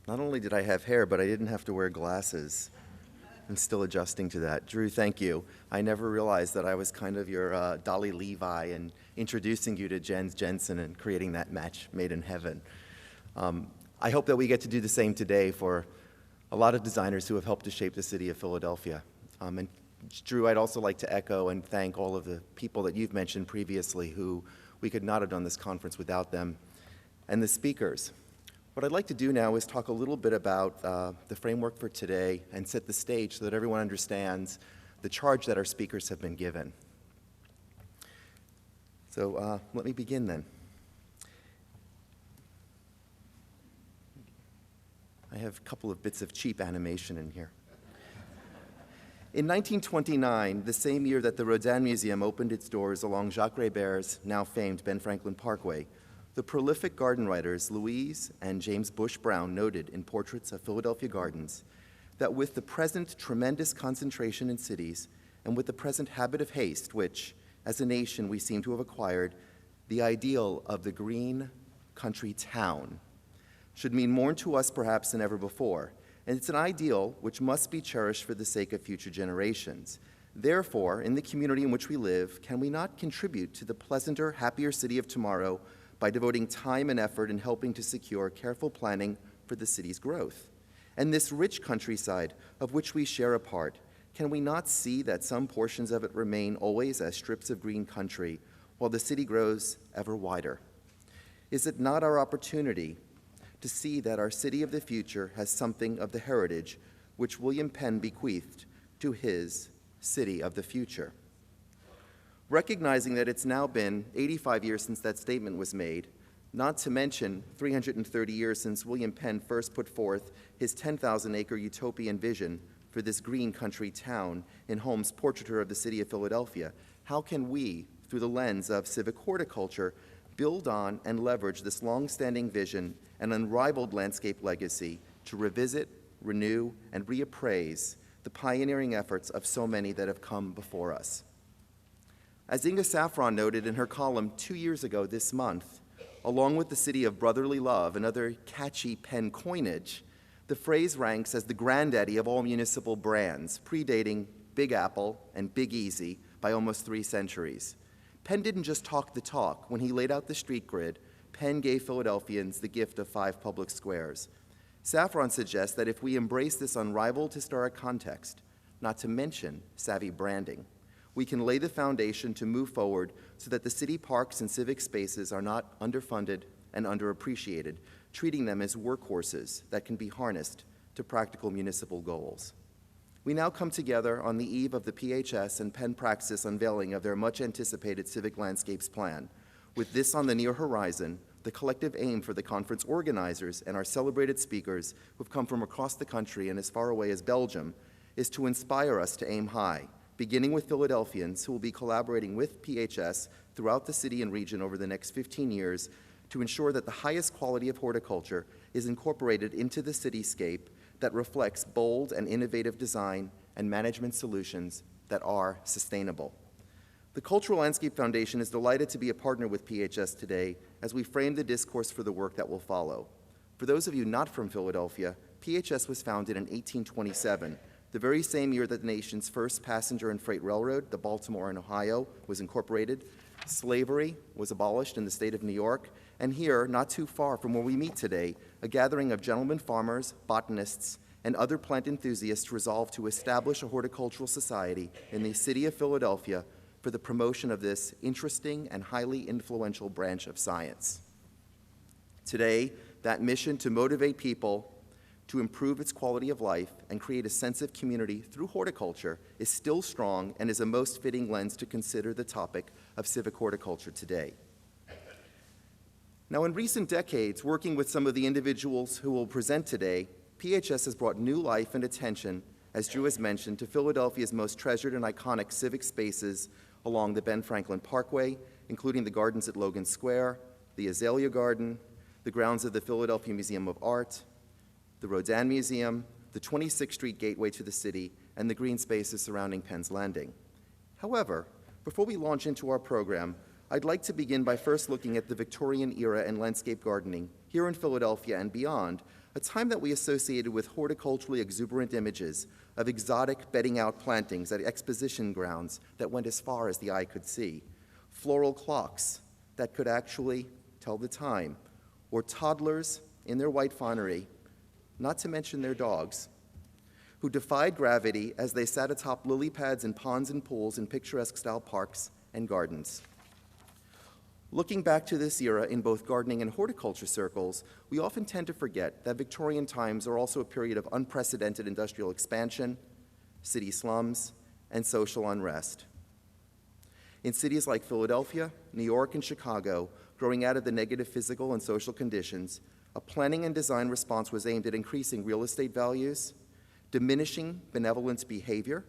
Not only did I have hair, but I didn't have to wear glasses. I'm still adjusting to that. Drew, thank you. I never realized that I was kind of your Dolly Levi and introducing you to Jens Jensen and creating that match made in heaven. I hope that we get to do the same today for a lot of designers who have helped to shape the city of Philadelphia. And Drew, I'd also like to echo and thank all of the people that you've mentioned previously who we could not have done this conference without them, and the speakers. What I'd like to do now is talk a little bit about the framework for today and set the stage so that everyone understands the charge that our speakers have been given. So let me begin then. I have a couple of bits of cheap animation in here. In 1929, the same year that the Rodin Museum opened its doors along Jacques Rébert's now famed Ben Franklin Parkway, the prolific garden writers Louise and James Bush Brown noted in Portraits of Philadelphia Gardens that with the present tremendous concentration in cities and with the present habit of haste, which, as a nation, we seem to have acquired, the ideal of the green country town should mean more to us perhaps than ever before. And it's an ideal which must be cherished for the sake of future generations. Therefore, in the community in which we live, can we not contribute to the pleasanter, happier city of tomorrow by devoting time and effort in helping to secure careful planning for the city's growth? And this rich countryside of which we share a part, can we not see that some portions of it remain always as strips of green country while the city grows ever wider? Is it not our opportunity to see that our city of the future has something of the heritage which William Penn bequeathed to his city of the future? Recognizing that it's now been 85 years since that statement was made, not to mention 330 years since William Penn first put forth his 10,000-acre utopian vision for this green country town in Holmes' Portraiture of the City of Philadelphia, how can we, through the lens of civic horticulture, build on and leverage this long-standing vision and unrivaled landscape legacy to revisit, renew, and reappraise the pioneering efforts of so many that have come before us? As Inga Saffron noted in her column 2 years ago this month, along with the city of brotherly love and other catchy Penn coinage, the phrase ranks as the granddaddy of all municipal brands, predating Big Apple and Big Easy by almost 3 centuries. Penn didn't just talk the talk. When he laid out the street grid, Penn gave Philadelphians the gift of 5 public squares. Saffron suggests that if we embrace this unrivaled historic context, not to mention savvy branding, we can lay the foundation to move forward so that the city parks and civic spaces are not underfunded and underappreciated, treating them as workhorses that can be harnessed to practical municipal goals. We now come together on the eve of the PHS and Penn Praxis unveiling of their much-anticipated Civic Landscapes Plan. With this on the near horizon, the collective aim for the conference organizers and our celebrated speakers who've come from across the country and as far away as Belgium is to inspire us to aim high, beginning with Philadelphians who will be collaborating with PHS throughout the city and region over the next 15 years to ensure that the highest quality of horticulture is incorporated into the cityscape that reflects bold and innovative design and management solutions that are sustainable. The Cultural Landscape Foundation is delighted to be a partner with PHS today as we frame the discourse for the work that will follow. For those of you not from Philadelphia, PHS was founded in 1827, the very same year that the nation's first passenger and freight railroad, the Baltimore and Ohio, was incorporated. Slavery was abolished in the state of New York, and here, not too far from where we meet today, a gathering of gentlemen farmers, botanists, and other plant enthusiasts resolved to establish a horticultural society in the city of Philadelphia for the promotion of this interesting and highly influential branch of science. Today, that mission to motivate people to improve its quality of life and create a sense of community through horticulture is still strong and is a most fitting lens to consider the topic of civic horticulture today. Now, in recent decades, working with some of the individuals who will present today, PHS has brought new life and attention, as Drew has mentioned, to Philadelphia's most treasured and iconic civic spaces along the Ben Franklin Parkway, including the gardens at Logan Square, the Azalea Garden, the grounds of the Philadelphia Museum of Art, the Rodin Museum, the 26th Street gateway to the city, and the green spaces surrounding Penn's Landing. However, before we launch into our program, I'd like to begin by first looking at the Victorian era and landscape gardening here in Philadelphia and beyond a time that we associated with horticulturally exuberant images of exotic bedding out plantings at exposition grounds that went as far as the eye could see, floral clocks that could actually tell the time, or toddlers in their white finery, not to mention their dogs, who defied gravity as they sat atop lily pads in ponds and pools in picturesque-style parks and gardens. Looking back to this era in both gardening and horticulture circles, we often tend to forget that Victorian times are also a period of unprecedented industrial expansion, city slums, and social unrest. In cities like Philadelphia, New York, and Chicago, growing out of the negative physical and social conditions, a planning and design response was aimed at increasing real estate values, diminishing benevolent behavior,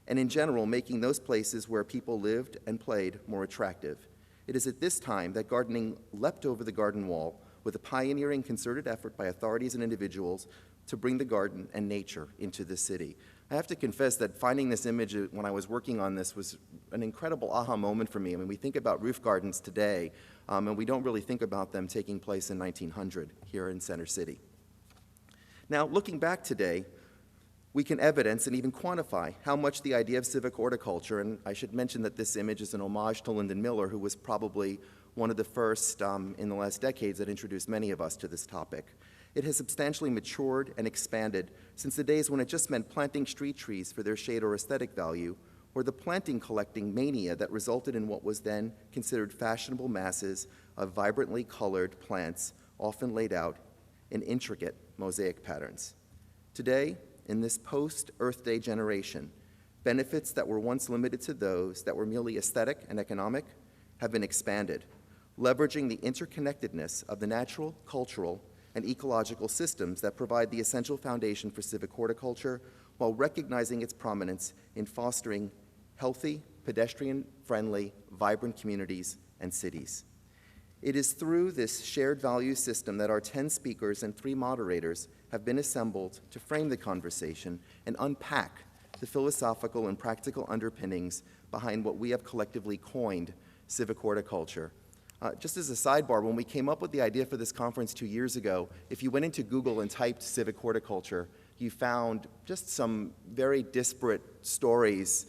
and in general, making those places where people lived and played more attractive. It is at this time that gardening leapt over the garden wall with a pioneering concerted effort by authorities and individuals to bring the garden and nature into the city. I have to confess that finding this image when I was working on this was an incredible aha moment for me. I mean, we think about roof gardens today, and we don't really think about them taking place in 1900 here in Center City. Now, looking back today, we can evidence and even quantify how much the idea of civic horticulture, and I should mention that this image is an homage to Lyndon Miller, who was probably one of the first in the last decades that introduced many of us to this topic. It has substantially matured and expanded since the days when it just meant planting street trees for their shade or aesthetic value, or the planting collecting mania that resulted in what was then considered fashionable masses of vibrantly colored plants, often laid out in intricate mosaic patterns. Today, in this post-Earth Day generation, benefits that were once limited to those that were merely aesthetic and economic have been expanded, leveraging the interconnectedness of the natural, cultural, and ecological systems that provide the essential foundation for civic horticulture, while recognizing its prominence in fostering healthy, pedestrian-friendly, vibrant communities and cities. It is through this shared value system that our 10 speakers and 3 moderators have been assembled to frame the conversation and unpack the philosophical and practical underpinnings behind what we have collectively coined civic horticulture. Just as a sidebar, when we came up with the idea for this conference 2 years ago, if you went into Google and typed civic horticulture, you found just some very disparate stories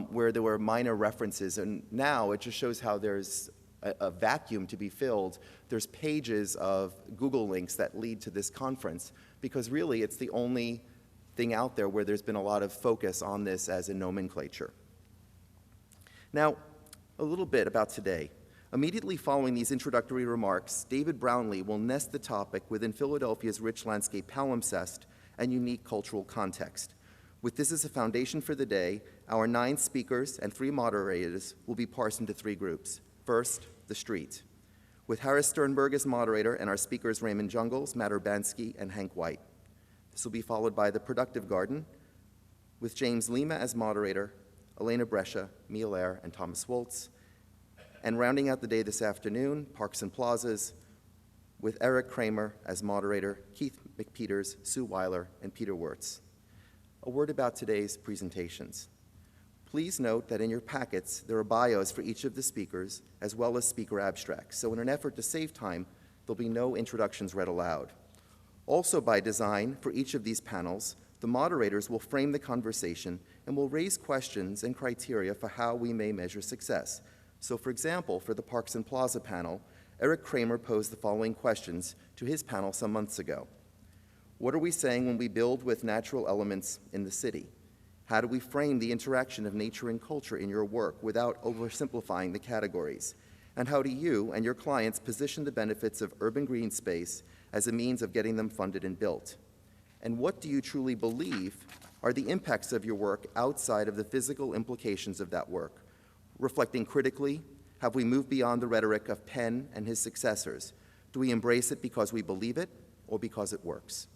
where there were minor references, and now it just shows how there's a vacuum to be filled. There's pages of Google links that lead to this conference, because really it's the only thing out there where there's been a lot of focus on this as a nomenclature. Now, a little bit about today. Immediately following these introductory remarks, David Brownlee will nest the topic within Philadelphia's rich landscape palimpsest and unique cultural context. With this as a foundation for the day, our 9 speakers and 3 moderators will be parsed into 3 groups. First, the street, with Harris Sternberg as moderator and our speakers Raymond Jungles, Matt Urbanski, and Hank White. This will be followed by the productive garden, with James Lima as moderator, Elena Brescia, Mia Lair, and Thomas Woltz. And rounding out the day this afternoon, Parks and Plazas, with Eric Kramer as moderator, Keith McPeters, Sue Weiler, and Peter Wirtz. A word about today's presentations. Please note that in your packets, there are bios for each of the speakers, as well as speaker abstracts. So in an effort to save time, there'll be no introductions read aloud. Also by design, for each of these panels, the moderators will frame the conversation and will raise questions and criteria for how we may measure success. So for example, for the Parks and Plaza panel, Eric Kramer posed the following questions to his panel some months ago. What are we saying when we build with natural elements in the city? How do we frame the interaction of nature and culture in your work without oversimplifying the categories? And how do you and your clients position the benefits of urban green space as a means of getting them funded and built? And what do you truly believe are the impacts of your work outside of the physical implications of that work? Reflecting critically, have we moved beyond the rhetoric of Penn and his successors? Do we embrace it because we believe it or because it works?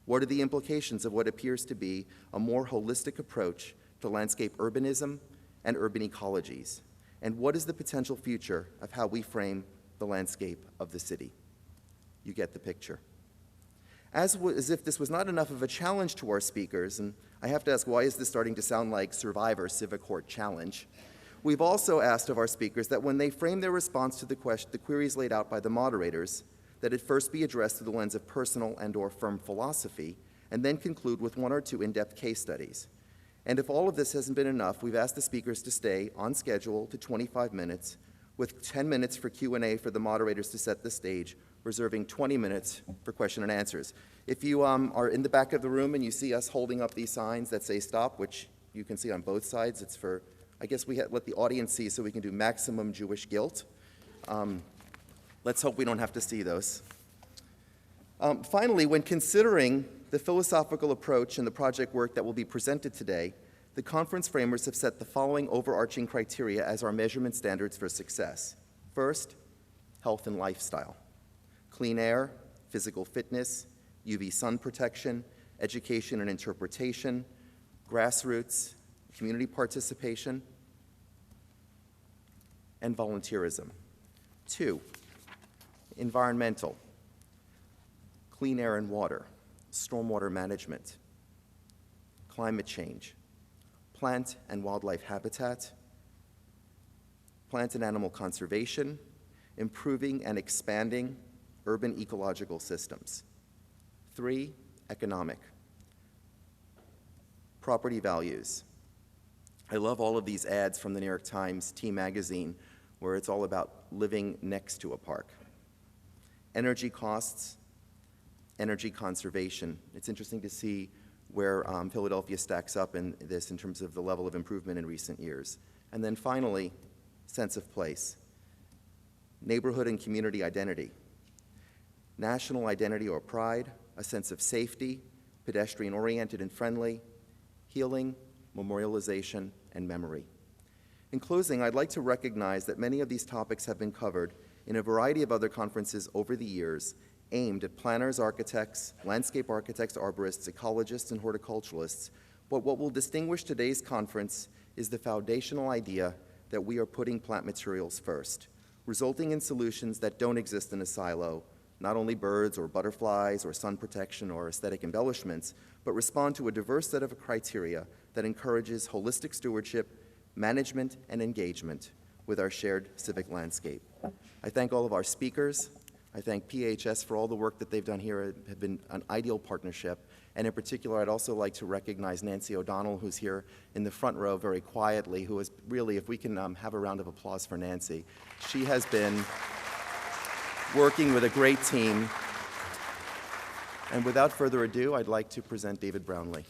What are the implications of what appears to be a more holistic approach to landscape urbanism and urban ecologies? And what is the potential future of how we frame the landscape of the city? You get the picture. As if this was not enough of a challenge to our speakers, and I have to ask, why is this starting to sound like Survivor Civic Hort Challenge? We've also asked of our speakers that when they frame their response to the queries laid out by the moderators, that it first be addressed through the lens of personal and/or firm philosophy, and then conclude with 1 or 2 in-depth case studies. And if all of this hasn't been enough, we've asked the speakers to stay on schedule to 25 minutes, with 10 minutes for Q&A for the moderators to set the stage, reserving 20 minutes for question and answers. If you are in the back of the room and you see us holding up these signs that say stop, which you can see on both sides, it's for, I guess we let the audience see so we can do maximum Jewish guilt. Let's hope we don't have to see those. Finally, when considering the philosophical approach and the project work that will be presented today, the conference framers have set the following overarching criteria as our measurement standards for success. First, health and lifestyle. Clean air, physical fitness, UV sun protection, education and interpretation, grassroots, community participation, and volunteerism. 2, environmental, clean air and water, stormwater management, climate change, plant and wildlife habitat, plant and animal conservation, improving and expanding urban ecological systems. 3, economic, property values. I love all of these ads from the New York Times, T magazine, where it's all about living next to a park. Energy costs, energy conservation. It's interesting to see where Philadelphia stacks up in this in terms of the level of improvement in recent years. And then finally, sense of place. Neighborhood and community identity. National identity or pride, a sense of safety, pedestrian-oriented and friendly, healing, memorialization, and memory. In closing, I'd like to recognize that many of these topics have been covered in a variety of other conferences over the years aimed at planners, architects, landscape architects, arborists, ecologists, and horticulturalists. But what will distinguish today's conference is the foundational idea that we are putting plant materials first, resulting in solutions that don't exist in a silo, not only birds or butterflies or sun protection or aesthetic embellishments, but respond to a diverse set of criteria that encourages holistic stewardship, management, and engagement with our shared civic landscape. I thank all of our speakers. I thank PHS for all the work that they've done here. It has been an ideal partnership. And in particular, I'd also like to recognize Nancy O'Donnell, who's here in the front row very quietly, who is really, if we can have a round of applause for Nancy. She has been working with a great team. And without further ado, I'd like to present David Brownlee.